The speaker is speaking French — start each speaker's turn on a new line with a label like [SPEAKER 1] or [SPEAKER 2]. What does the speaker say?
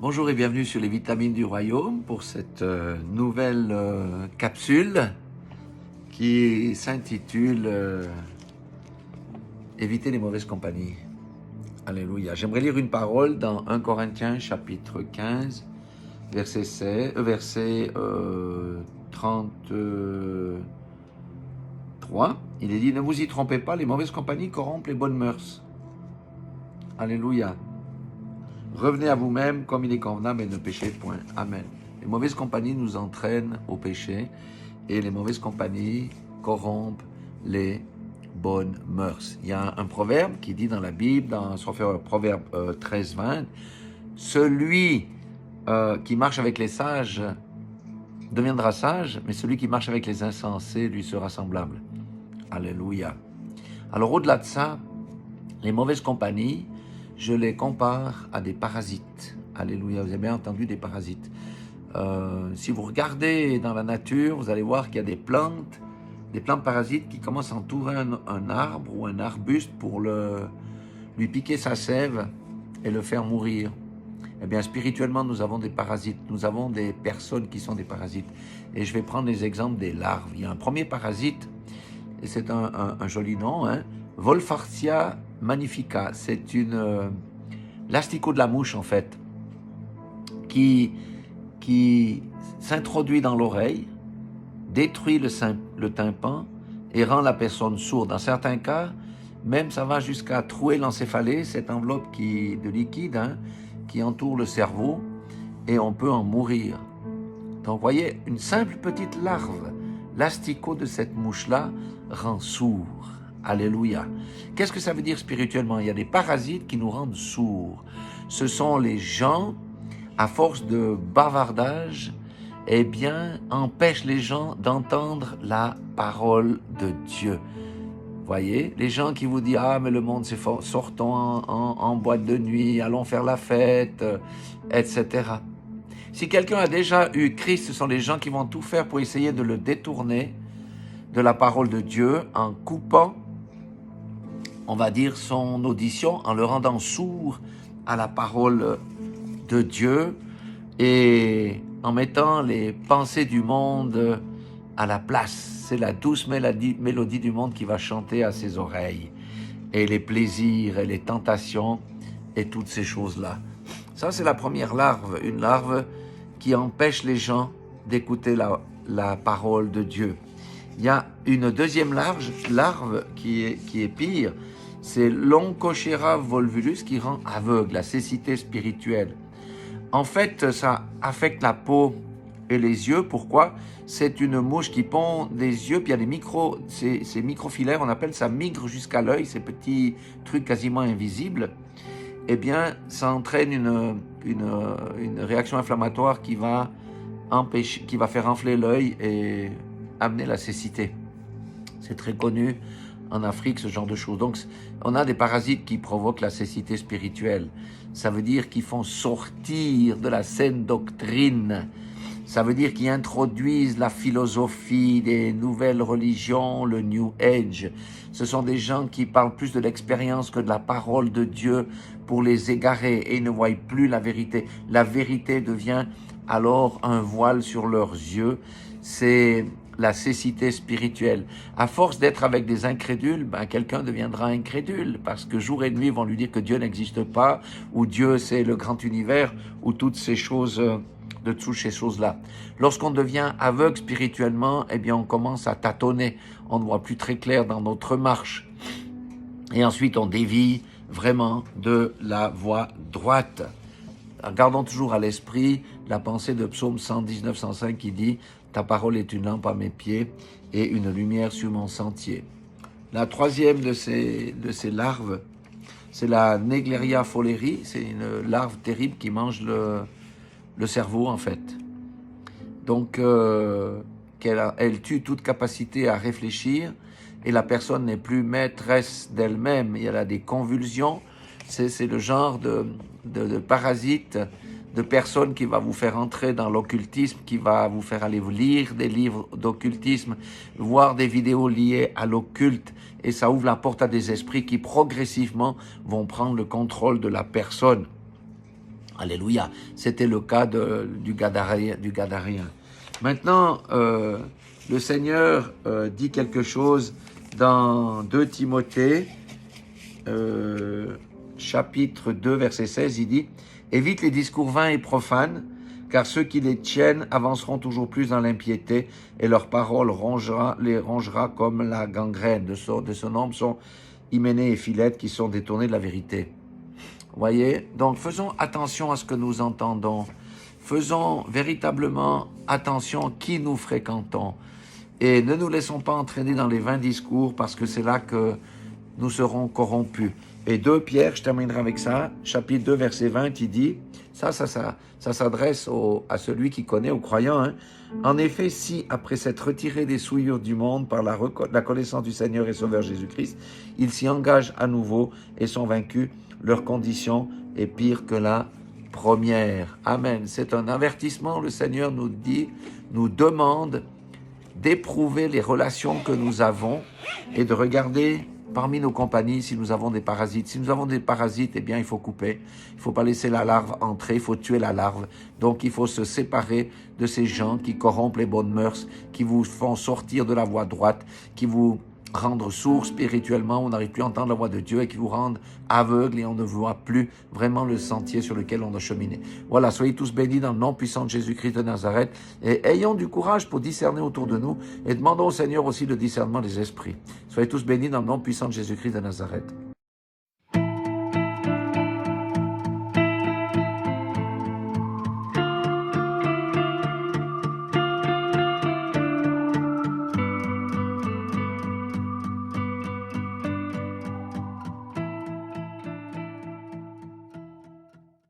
[SPEAKER 1] Bonjour et bienvenue sur les vitamines du royaume pour cette nouvelle capsule qui s'intitule Éviter les mauvaises compagnies. Alléluia. J'aimerais lire une parole dans 1 Corinthiens chapitre 15 verset 33. Il est dit, ne vous y trompez pas, les mauvaises compagnies corrompent les bonnes mœurs. Alléluia. Revenez à vous-même comme il est convenable et ne péchez point. Amen. Les mauvaises compagnies nous entraînent au péché et les mauvaises compagnies corrompent les bonnes mœurs. Il y a un proverbe qui dit dans la Bible, dans Proverbe 13-20, celui qui marche avec les sages deviendra sage, mais celui qui marche avec les insensés lui sera semblable. Alléluia. Alors au-delà de ça, les mauvaises compagnies, je les compare à des parasites. Alléluia, vous avez bien entendu des parasites. Si vous regardez dans la nature, vous allez voir qu'il y a des plantes parasites qui commencent à entourer un arbre ou un arbuste pour lui piquer sa sève et le faire mourir. Eh bien, spirituellement, nous avons des parasites. Nous avons des personnes qui sont des parasites. Et je vais prendre les exemples des larves. Il y a un premier parasite, et c'est un joli nom, Wolfartia magnifica. C'est l'asticot de la mouche, en fait, qui s'introduit dans l'oreille, détruit le tympan et rend la personne sourde. Dans certains cas, même ça va jusqu'à trouer l'encéphalée, cette enveloppe de liquide qui entoure le cerveau, et on peut en mourir. Donc, vous voyez, une simple petite larve, l'asticot de cette mouche-là, rend sourd. Alléluia. Qu'est-ce que ça veut dire spirituellement? Il y a des parasites qui nous rendent sourds. Ce sont les gens, à force de bavardage, empêchent les gens d'entendre la parole de Dieu. Voyez, les gens qui vous disent « Ah, mais le monde c'est fort, sortons en boîte de nuit, allons faire la fête, etc. » Si quelqu'un a déjà eu Christ, ce sont les gens qui vont tout faire pour essayer de le détourner de la parole de Dieu en coupant, on va dire, son audition, en le rendant sourd à la parole de Dieu et en mettant les pensées du monde à la place. C'est la douce mélodie du monde qui va chanter à ses oreilles. Et les plaisirs et les tentations et toutes ces choses-là. Ça, c'est la première larve, une larve qui empêche les gens d'écouter la parole de Dieu. Il y a une deuxième larve qui est pire, c'est l'Onchocerca volvulus qui rend aveugle, la cécité spirituelle. En fait, ça affecte la peau et les yeux. Pourquoi? C'est une mouche qui pond des yeux, puis il y a ces microfilaires, on appelle ça migre jusqu'à l'œil, ces petits trucs quasiment invisibles. Eh bien, ça entraîne une réaction inflammatoire qui va faire enfler l'œil et amener la cécité. C'est très connu en Afrique, ce genre de choses. Donc, on a des parasites qui provoquent la cécité spirituelle. Ça veut dire qu'ils font sortir de la saine doctrine. Ça veut dire qu'ils introduisent la philosophie des nouvelles religions, le New Age. Ce sont des gens qui parlent plus de l'expérience que de la parole de Dieu pour les égarer et ils ne voient plus la vérité. La vérité devient alors un voile sur leurs yeux. C'est la cécité spirituelle. À force d'être avec des incrédules, quelqu'un deviendra incrédule parce que jour et nuit, ils vont lui dire que Dieu n'existe pas ou Dieu c'est le grand univers ou toutes ces choses de toutes ces choses-là. Lorsqu'on devient aveugle spirituellement, eh bien, on commence à tâtonner. On ne voit plus très clair dans notre marche. Et ensuite, on dévie vraiment de la voie droite. Gardons toujours à l'esprit la pensée de Psaume 119-105 qui dit « Ta parole est une lampe à mes pieds et une lumière sur mon sentier ». La troisième de ces larves, c'est la Naegleria fowleri. C'est une larve terrible qui mange le cerveau, en fait. Donc, elle tue toute capacité à réfléchir et la personne n'est plus maîtresse d'elle-même. Elle a des convulsions. C'est le genre de parasite, de personne qui va vous faire entrer dans l'occultisme, qui va vous faire aller lire des livres d'occultisme, voir des vidéos liées à l'occulte, et ça ouvre la porte à des esprits qui progressivement vont prendre le contrôle de la personne. Alléluia. C'était le cas du Gadarien. Maintenant, le Seigneur dit quelque chose dans 2 Timothée, chapitre 2, verset 16, il dit « Évite les discours vains et profanes, car ceux qui les tiennent avanceront toujours plus dans l'impiété, et leur parole les rongera comme la gangrène. De ce nombre sont Hyménée et Philette qui sont détournés de la vérité. » Vous voyez? Donc faisons attention à ce que nous entendons. Faisons véritablement attention à qui nous fréquentons. Et ne nous laissons pas entraîner dans les vains discours, parce que c'est là que nous serons corrompus. Et 2 Pierre, je terminerai avec ça, chapitre 2, verset 20, il dit, ça s'adresse à celui qui connaît, aux croyants. Hein. En effet, si, après s'être retiré des souillures du monde par la connaissance du Seigneur et Sauveur Jésus-Christ, ils s'y engagent à nouveau et sont vaincus, leur condition est pire que la première. Amen. C'est un avertissement. Le Seigneur nous demande d'éprouver les relations que nous avons et de regarder parmi nos compagnies si nous avons des parasites. Si nous avons des parasites, eh bien, il faut couper. Il ne faut pas laisser la larve entrer, il faut tuer la larve. Donc, il faut se séparer de ces gens qui corrompent les bonnes mœurs, qui vous font sortir de la voie droite, qui vous rendre sourds spirituellement, on n'arrive plus à entendre la voix de Dieu et qui vous rendent aveugles et on ne voit plus vraiment le sentier sur lequel on doit cheminer. Voilà, soyez tous bénis dans le nom puissant de Jésus-Christ de Nazareth et ayons du courage pour discerner autour de nous et demandons au Seigneur aussi le discernement des esprits. Soyez tous bénis dans le nom puissant de Jésus-Christ de Nazareth.